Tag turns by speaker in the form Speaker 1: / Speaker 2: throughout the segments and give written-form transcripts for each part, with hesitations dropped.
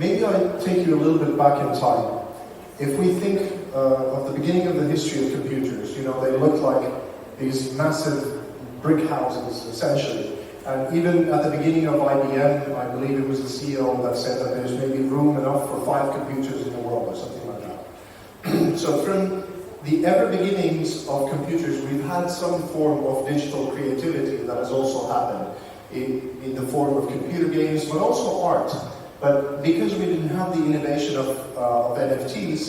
Speaker 1: maybe I take you a little bit back in time. If we think of the beginning of the history of computers, you know, they looked like these massive brick houses, essentially. And even at the beginning of IBM, I believe it was the CEO that said that there's maybe room enough for 5 computers in the world, or something like that. So from the ever beginnings of computers, we've had some form of digital creativity that has also happened in the form of computer games, but also art. But because we didn't have the innovation of NFTs,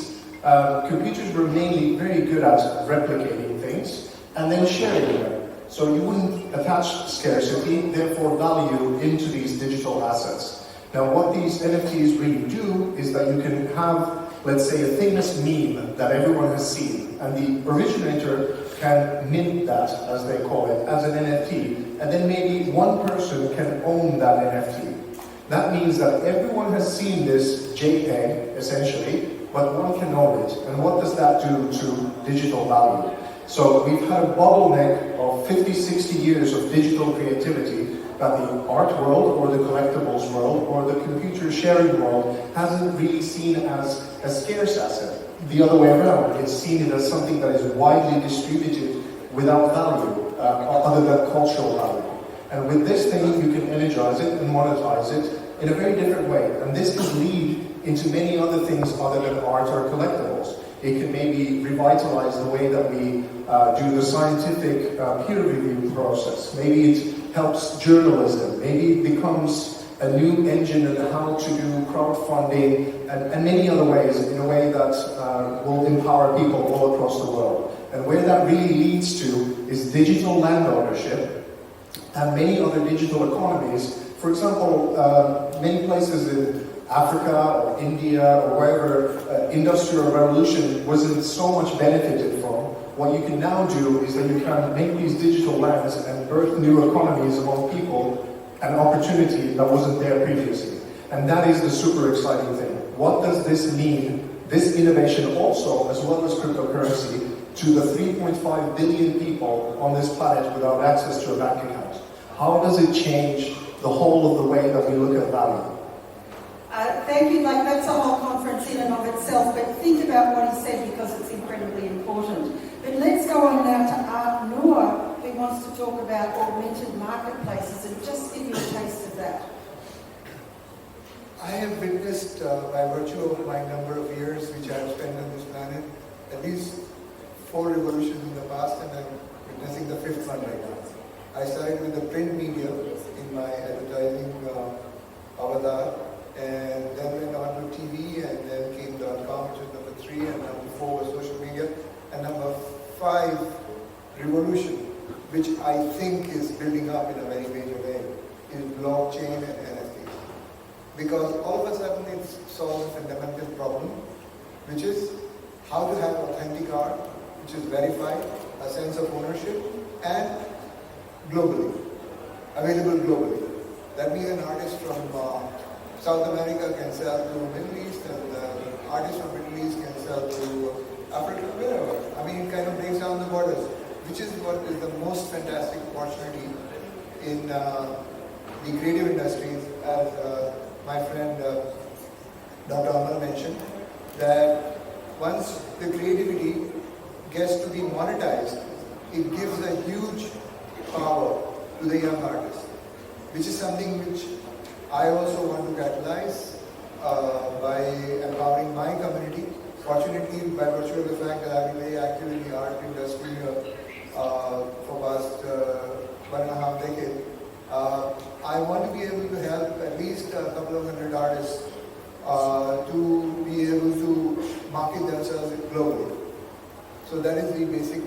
Speaker 1: computers were mainly very good at replicating things and then sharing them. So you wouldn't attach scarcity, therefore value, into these digital assets. Now what these NFTs really do is that you can have, let's say, a famous meme that everyone has seen, and the originator can mint that, as they call it, as an NFT, and then maybe one person can own that NFT. That means that everyone has seen this JPEG, essentially, but one can own it. And what does that do to digital value? So we've had a bottleneck of 50, 60 years of digital creativity that the art world, or the collectibles world, or the computer sharing world hasn't really seen as a scarce asset. The other way around, it's seen it as something that is widely distributed without value, other than cultural value. And with this thing, you can energize it and monetize it in a very different way. And this can lead into many other things other than art or collectibles. It can maybe revitalize the way that we do the scientific peer review process. Maybe it helps journalism. Maybe it becomes a new engine in how to do crowdfunding and many other ways, in a way that will empower people all across the world. And where that really leads to is digital land ownership and many other digital economies. For example, many places in Africa or India or wherever industrial revolution wasn't so much benefited from. What you can now do is that you can make these digital lands and birth new economies among people, an opportunity that wasn't there previously. And that is the super exciting thing. What does this mean, this innovation also, as well as cryptocurrency, to the 3.5 billion people on this planet without access to a bank account? How does it change the whole of the way that we look at value?
Speaker 2: Thank you. Like, that's a whole conference in and of itself, but think about what he said, because it's incredibly important. But let's go on now to Art Noor, who wants to talk about augmented marketplaces, and just give you a taste of that.
Speaker 3: I have witnessed, by virtue of my number of years which I have spent on this planet, at least 4 revolutions in the past, and I'm witnessing the 5th one right now. I started with the print media in my advertising avatar, and then went on to TV, and then came .com, which was number 3, and number 4 was social media, and number 5, revolution, which I think is building up in a very major way, is blockchain and NFTs. Because all of a sudden it solves a fundamental problem, which is how to have authentic art, which is verified, a sense of ownership, and globally, available globally. That means an artist from South America can sell to Middle East, and artists from Middle East can sell to Africa, wherever. I mean, it kind of breaks down the borders, which is what is the most fantastic opportunity in the creative industries, as my friend Dr. Amal mentioned, that once the creativity gets to be monetized, it gives a huge power to the young artist, which is something which I also want to catalyze by empowering my community. Fortunately, by virtue of the fact that I've been very active in the art industry for past 1.5 decades, I want to be able to help at least a couple of 100 artists to be able to market themselves globally. So that is the basic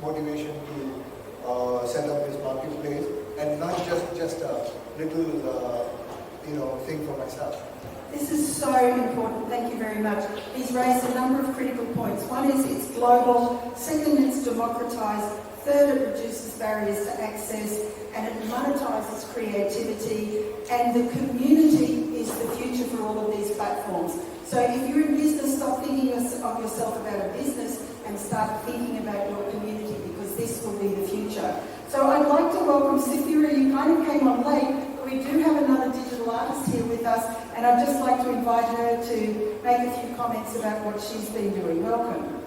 Speaker 3: motivation to set up this marketplace, and not just a little thing for myself.
Speaker 2: This is so important. Thank you very much. He's raised a number of critical points. One is it's global. Second, it's democratized. Third, it reduces barriers to access, and it monetizes creativity. And the community is the future for all of these platforms. So if you're in business, stop thinking of yourself about a business and start thinking about your community, because this will be the future. So I'd like to welcome Safira. You kind of came on late. we do have another digital artist here with us, and I'd just like to invite her to make a few comments about what she's been doing. Welcome.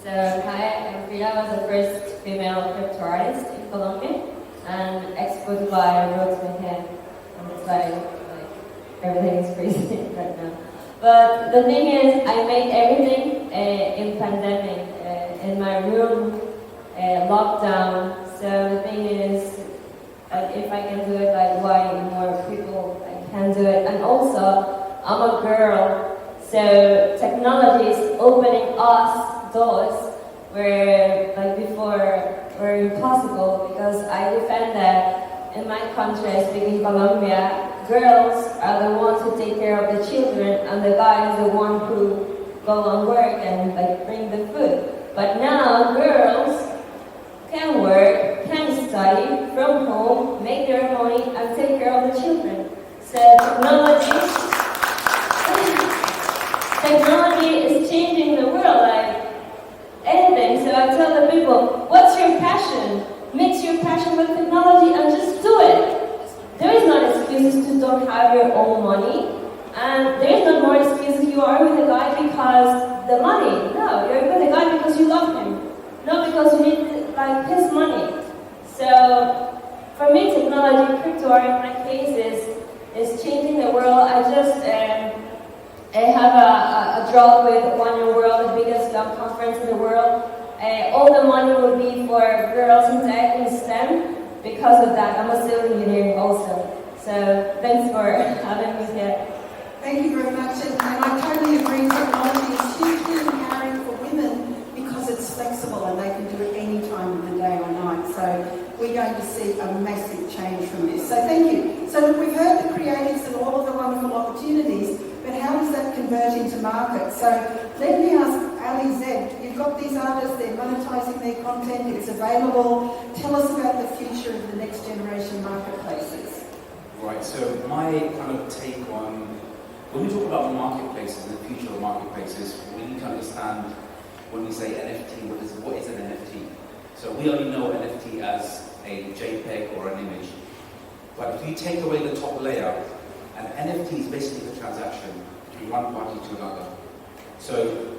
Speaker 4: So, hi, I'm Frida. I was the first female crypto artist in Colombia, and exposed by Rose my hair. And it's like everything is crazy right now. But the thing is, I made everything in pandemic, in my room, lockdown. So the thing is, if I can do it, like why more people can do it? And also, I'm a girl, so technology is opening us doors where, like before, were impossible. Because I defend that in my country, I speak in Colombia, girls are the ones who take care of the children, and the guy is the one who go on work and like bring the food. But now girls can work, can study from home, make their money, and take care of the children. So technology is changing the world like anything. So I tell the people, what's your passion? Mix your passion with technology and just do it. There is no excuses to don't have your own money, and there is no more excuses you are with a guy because the money. No, you're with a guy because you love him, not because you need like his money. So for me, technology, crypto art in my case is changing the world. I just I have a draw with One Young World, the biggest film conference in the world. All the money will be for girls in tech and STEM. Because of that, I'm a civil engineer also. So thanks for having me here.
Speaker 2: Thank you very much, and I totally agree. Technology is hugely empowering for women because it's flexible and they can do it any time of the day or night. So we're going to see a massive change from this. So thank you. So look, we've heard the creatives and all of the wonderful opportunities, but how does that convert into market? So let me ask Ali Zed, you've got these artists, they're monetizing their content, it's available. Tell us about the future of the next generation marketplaces.
Speaker 5: Right, so my kind of take on, when we talk about marketplaces and the future of marketplaces, we need to understand when we say NFT, what is an NFT? So we only know NFT as a JPEG or an image. But if you take away the top layer, an NFT is basically the transaction between one party to another. So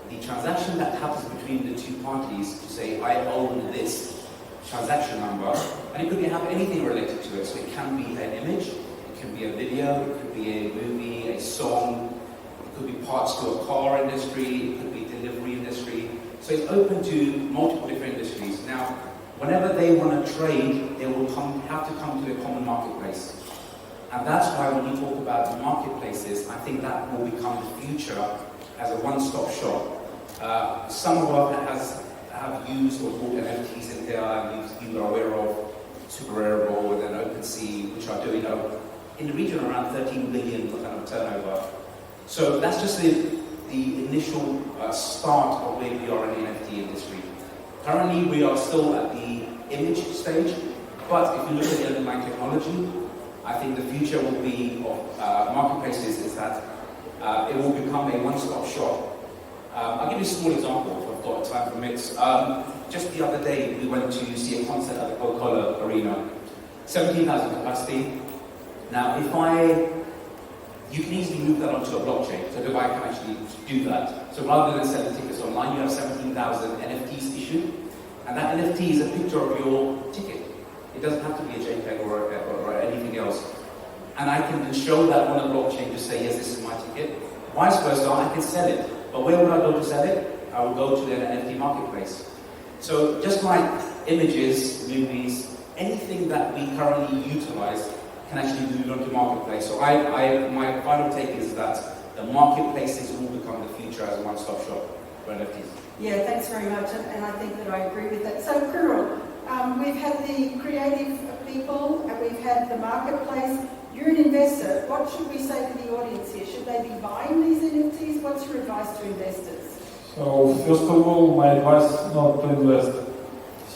Speaker 5: the transaction that happens between the two parties to say, I own this transaction number, and it could have anything related to it. So it can be an image, it can be a video, it could be a movie, a song, it could be parts to a car industry, it could be delivery industry. So it's open to multiple different industries. Now, whenever they want to trade, they will have to come to a common marketplace. And that's why when you talk about marketplaces, I think that will become the future as a one-stop shop. Some of us have used or bought NFTs in here, and you are aware of Superarrow and OpenSea, which are doing in the region around 13 billion kind of turnover. So that's just the initial start of where we are in the NFT industry. Currently, we are still at the image stage, but if you look at the underlying technology, I think the future will be of marketplaces is that it will become a one-stop shop. I'll give you a small example if I've got time permits. Just the other day, we went to see a concert at the Coca-Cola Arena. 17,000 capacity. Now, you can easily move that onto a blockchain, so Dubai can actually do that. So rather than selling tickets online, you have 17,000 NFTs issued, and that NFT is a picture of your ticket. It doesn't have to be a JPEG or anything else. And I can show that on a blockchain to say, yes, this is my ticket. Vice versa, I can sell it. But where would I go to sell it? I will go to the NFT marketplace. So just like images, movies, anything that we currently utilize can actually move onto marketplace. So my final take is that the marketplaces will become the future as a one-stop shop for NFTs.
Speaker 2: Yeah, thanks very much, and I think that I agree with that. So, Kurul, we've had the creative people, and we've had the marketplace. You're an investor. What should we say to the audience here? Should they be buying these NFTs? What's your advice to investors?
Speaker 6: So, first of all, my advice is not to invest.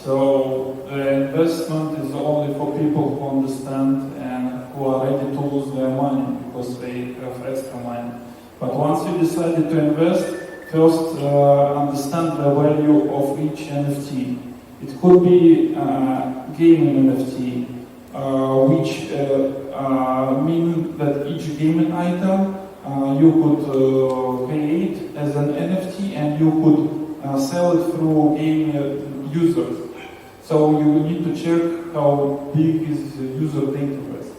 Speaker 6: So, the investment is only for people who understand and who are ready to lose their money because they have extra money. But once you decided to invest, first understand the value of each NFT. It could be gaming NFT, which meaning that each gaming item you could create as an NFT and you could sell it through game users. So you need to check how big is the user database.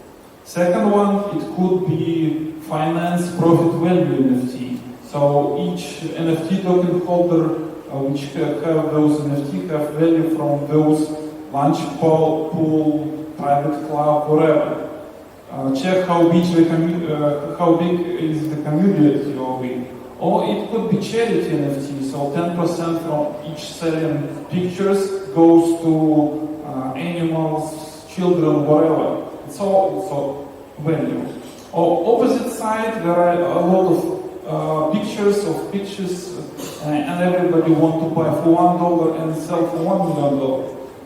Speaker 6: Second one, it could be finance profit value NFT. So each NFT token holder which have those NFT have value from those launch pool, private club, whatever. Check how big is the community of it. Or it could be charity NFT, so 10% from each selling pictures goes to animals, children, whatever. It's all value. Or opposite side, there are a lot of pictures and everybody want to buy for $1 and sell for $1 million.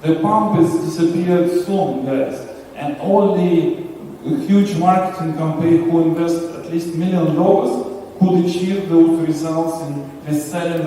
Speaker 6: The pump is disappeared soon, guys. And only a huge marketing campaign who invest at least $1 million could achieve those results in reselling,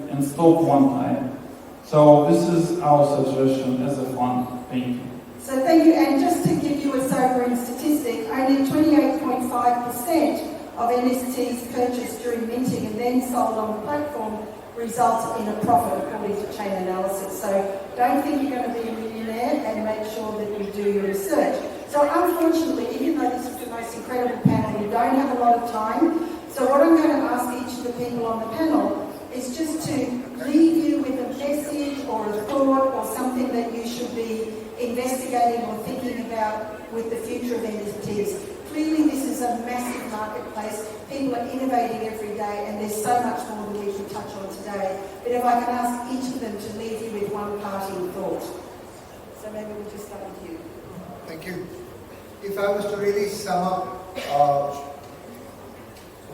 Speaker 6: and stop one time. So this is our suggestion as a fund. Thank you.
Speaker 2: So thank you, and just to give you a sobering statistic, only 28.5% of NFTs purchased during minting and then sold on the platform result in a profit according to chain analysis. So don't think you're going to be a millionaire, and make sure that you do your research. So unfortunately, even though this is the most incredible panel, we don't have a lot of time. So what I'm going to ask each of the people on the panel is just to leave you with a message or a thought or something that you should be investigating or thinking about with the future of NFTs. Clearly this is a massive marketplace. People are innovating every day, and there's so much more that we can touch on today. But if I can ask each of them to leave you with one parting thought. So maybe we'll just start with you.
Speaker 3: Thank you. If I was to really sum up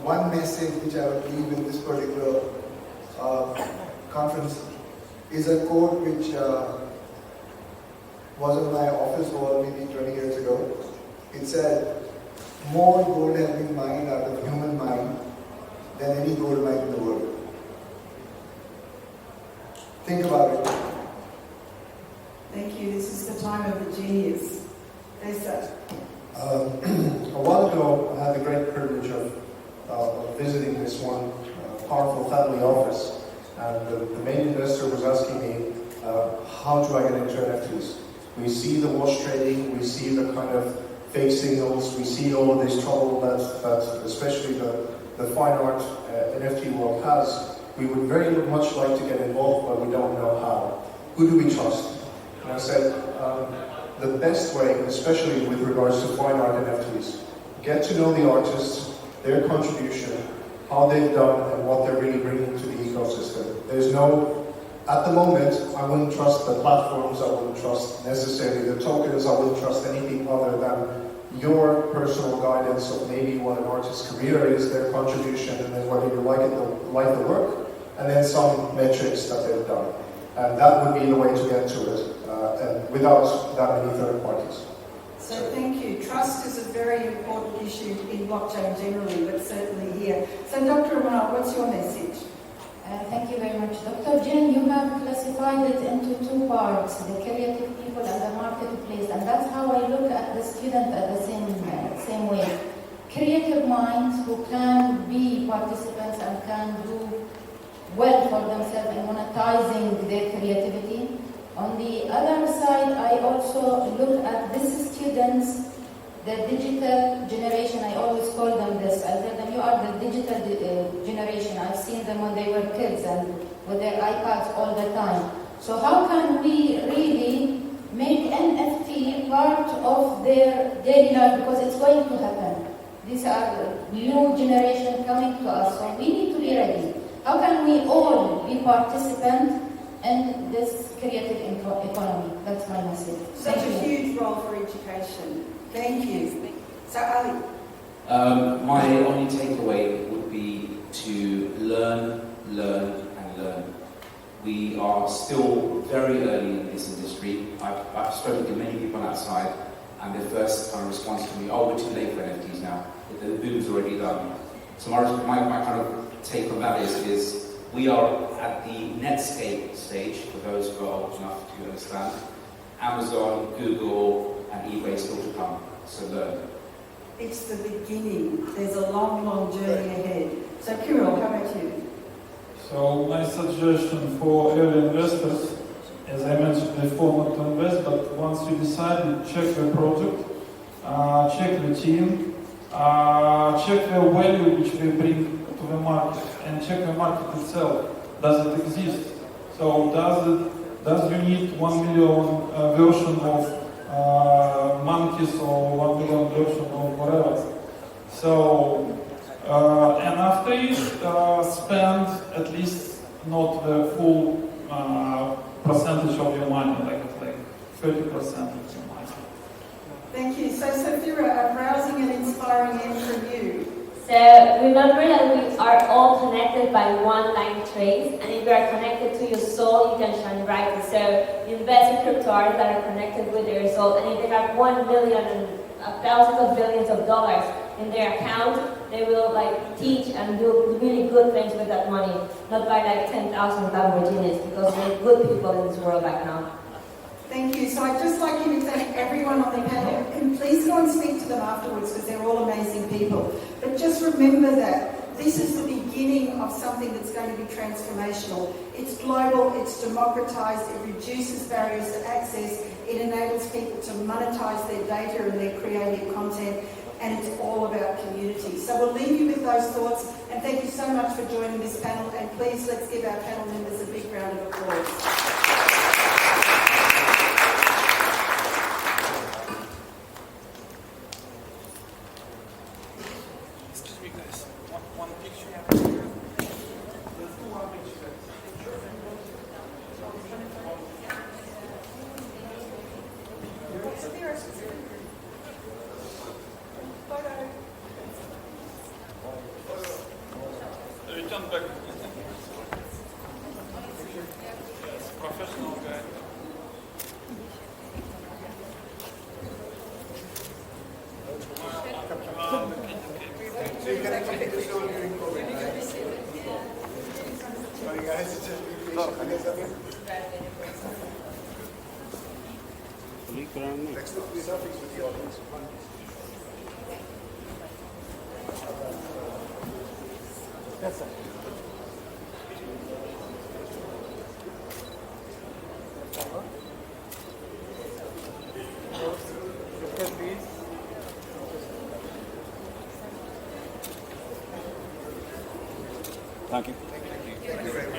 Speaker 3: one message which I would leave in this particular conference is a quote which was on my office wall maybe 20 years ago. It said, "More gold has been mined out of human mind than any gold mine in the world." Think about it.
Speaker 2: Thank you. This is the time of the genius. Lisa.
Speaker 1: A while ago, I had the great privilege of visiting this one powerful family office, and the main investor was asking me, how do I get into NFTs? We see the wash trading, we see the kind of fake signals, we see all of this trouble that especially the fine art NFT world has. We would very much like to get involved, but we don't know how. Who do we trust? And I said, the best way, especially with regards to fine art NFTs, get to know the artists, their contribution, how they've done, and what they're really bringing to the ecosystem. There's no, at the moment, I wouldn't trust the platforms, I wouldn't trust necessarily the tokens, I wouldn't trust anything other than your personal guidance of maybe what an artist's career is, their contribution, and then whether you like the work, and then some metrics that they've done. And that would be the way to get to it, and without that many third parties.
Speaker 2: So thank you. Trust is a very important issue in blockchain generally, but certainly here. So Dr. Amal, what's your message?
Speaker 7: Thank you very much. Dr. Jen, you have classified it into two parts, the creative people and the marketplace, and that's how I look at the student at the same way. Creative minds who can be participants and can do well for themselves in monetizing their creativity. On the other side, I also look at these students, the digital generation. I always call them this. I tell them, you are the digital generation. I've seen them when they were kids and with their iPads all the time. So how can we really make NFT part of their daily life? Because it's going to happen. These are new generation coming to us, so we need to be ready. How can we all be participants in this creative economy? That's my message.
Speaker 2: Such a huge role for education. Thank you. So Ali.
Speaker 5: My only takeaway would be to learn, and learn. We are still very early in this industry. I've spoken to many people outside, and their first kind of response to me, oh, we're too late for NFTs now. The boom's already done. So my kind of take on that is we are at the Netscape stage, for those who are old enough to understand. Amazon, Google, and eBay still to come. to learn?
Speaker 2: It's the beginning. There's a long, long journey ahead. So, Kirill, how about you?
Speaker 6: So my suggestion for early investors, as I mentioned before, not to invest, but once you decide, check the project, check the team, check the value which we bring to the market, and check the market itself. Does it exist? So does you need 1 million version of monkeys or 1 million version of whatever? So and after you spend at least not the full percentage of your money, like 30% of your money.
Speaker 2: Thank you. So, Sophia, a rousing and inspiring end from you.
Speaker 4: So remember that we are all connected by one line trace, and if you are connected to your soul, you can shine brightly. So you invest in crypto artists that are connected with their soul, and if they have 1 million and thousands of billions of dollars in their account, they will teach and do really good things with that money, not buy 10,000 Lamborghinis, because there are good people in this world right now.
Speaker 2: Thank you. So I'd just like you to thank everyone on the panel, and please go and speak to them afterwards because they're all amazing people. But just remember that this is the beginning of something that's going to be transformational. It's global, it's democratized, it reduces barriers to access, it enables people to monetize their data and their creative content, and it's all about community. So we'll leave you with those thoughts, and thank you so much for joining this panel, and please let's give our panel members a big round of applause.
Speaker 8: Thank you.
Speaker 3: Thank you very much.